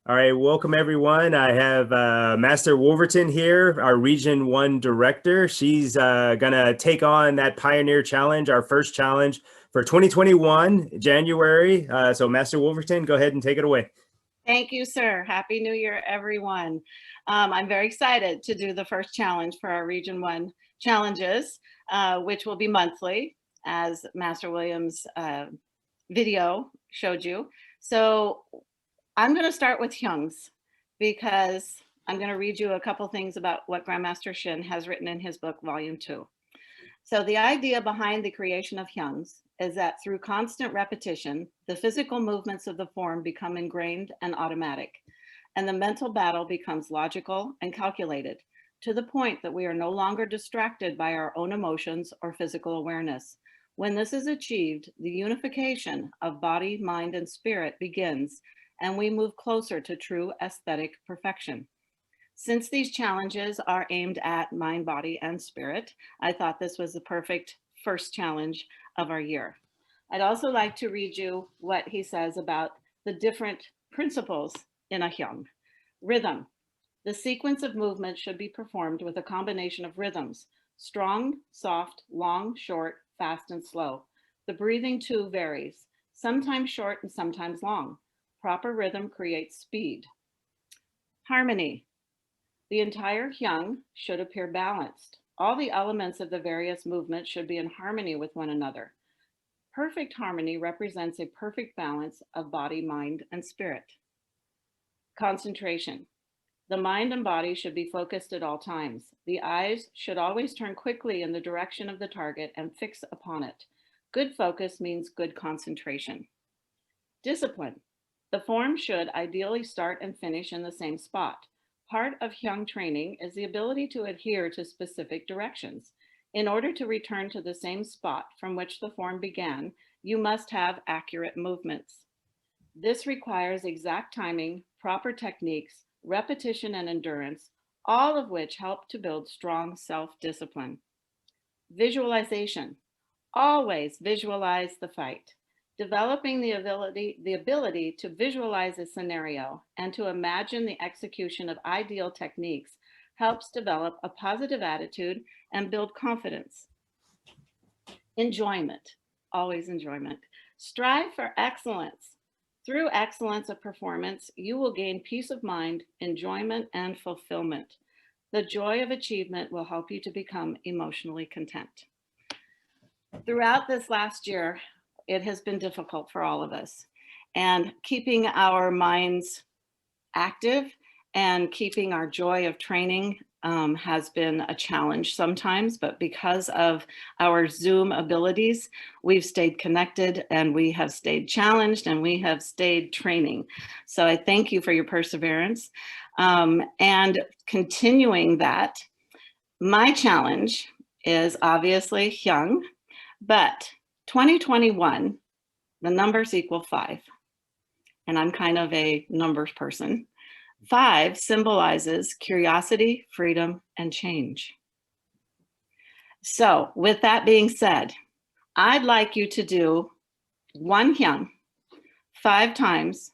All right, welcome everyone. I have Master Wolverton here, our Region 1 director. She's gonna take on that Pioneer Challenge, our first challenge for 2021, January. So Master Wolverton, go ahead and take it away. Thank you, sir. Happy New Year, everyone. I'm very excited to do the first challenge for our Region 1 challenges, which will be monthly, as Master Williams' video showed you. So I'm going to start with hyungs because I'm going to read you a couple things about what Grandmaster Shin has written in his book, Volume 2. So the idea behind the creation of hyungs is that through constant repetition, the physical movements of the form become ingrained and automatic, and the mental battle becomes logical and calculated to the point that we are no longer distracted by our own emotions or physical awareness. When this is achieved, the unification of body, mind, and spirit begins, and we move closer to true aesthetic perfection. Since these challenges are aimed at mind, body, and spirit, I thought this was the perfect first challenge of our year. I'd also like to read you what he says about the different principles in a hyung. Rhythm. The sequence of movement should be performed with a combination of rhythms: strong, soft, long, short, fast, and slow. The breathing too varies, sometimes short and sometimes long. Proper rhythm creates speed. Harmony. The entire hyung should appear balanced. All the elements of the various movements should be in harmony with one another. Perfect harmony represents a perfect balance of body, mind, and spirit. Concentration. The mind and body should be focused at all times. The eyes should always turn quickly in the direction of the target and fix upon it. Good focus means good concentration. Discipline. The form should ideally start and finish in the same spot. Part of hyung training is the ability to adhere to specific directions. In order to return to the same spot from which the form began, you must have accurate movements. This requires exact timing, proper techniques, repetition, and endurance, all of which help to build strong self-discipline. Visualization. Always visualize the fight. Developing the ability to visualize a scenario and to imagine the execution of ideal techniques helps develop a positive attitude and build confidence. Enjoyment, always enjoyment. Strive for excellence. Through excellence of performance, you will gain peace of mind, enjoyment, and fulfillment. The joy of achievement will help you to become emotionally content. Throughout this last year, it has been difficult for all of us. And keeping our minds active and keeping our joy of training has been a challenge sometimes, but because of our Zoom abilities, we've stayed connected and we have stayed challenged and we have stayed training. So I thank you for your perseverance and continuing that. My challenge is obviously hyung, but 2021, the numbers equal 5. And I'm kind of a numbers person. 5 symbolizes curiosity, freedom, and change. So with that being said, I'd like you to do one hyung 5 times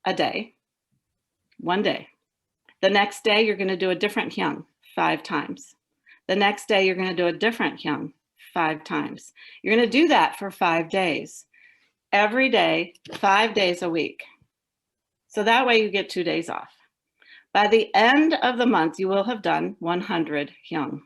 a day, one day. The next day, you're going to do a different hyung 5 times. The next day, you're going to do a different hyung 5 times. You're going to do that for 5 days. Every day, 5 days a week. So that way you get 2 days off. By the end of the month, you will have done 100 hyung.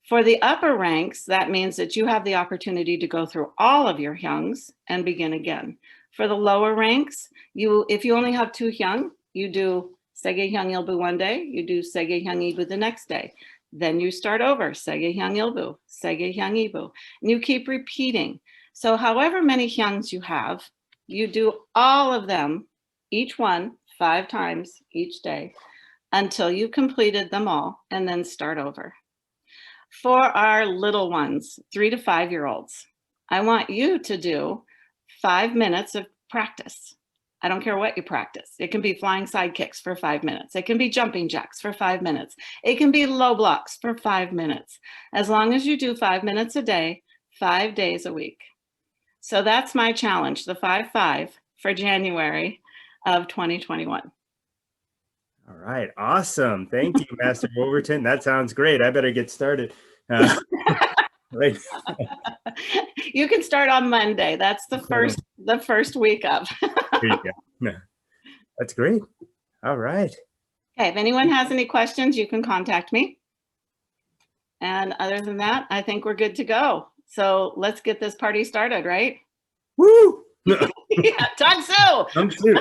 For the upper ranks, that means that you have the opportunity to go through all of your hyungs and begin again. For the lower ranks, if you only have 2 hyung, you do Sege hyung ilbu one day, you do Sege hyung ibu the next day. Then you start over, Sege hyung ilbu, Sege hyung ibu, and you keep repeating. So however many hyungs you have, you do all of them, each one 5 times each day until you completed them all and then start over. For our little ones, 3 to 5-year-olds, I want you to do 5 minutes of practice. I don't care what you practice. It can be flying side kicks for 5 minutes. It can be jumping jacks for 5 minutes. It can be low blocks for 5 minutes. As long as you do 5 minutes a day, 5 days a week. So that's my challenge, the 5-5 for January. of 2021. All right, awesome. Thank you, Master Wolverton. That sounds great. I better get started. Right. You can start on Monday. That's the first week of. There you go. No, that's great. All right. Okay, if anyone has any questions, you can contact me. And other than that, I think we're good to go. So let's get this party started, right? Woo! Yeah, talk so. Too.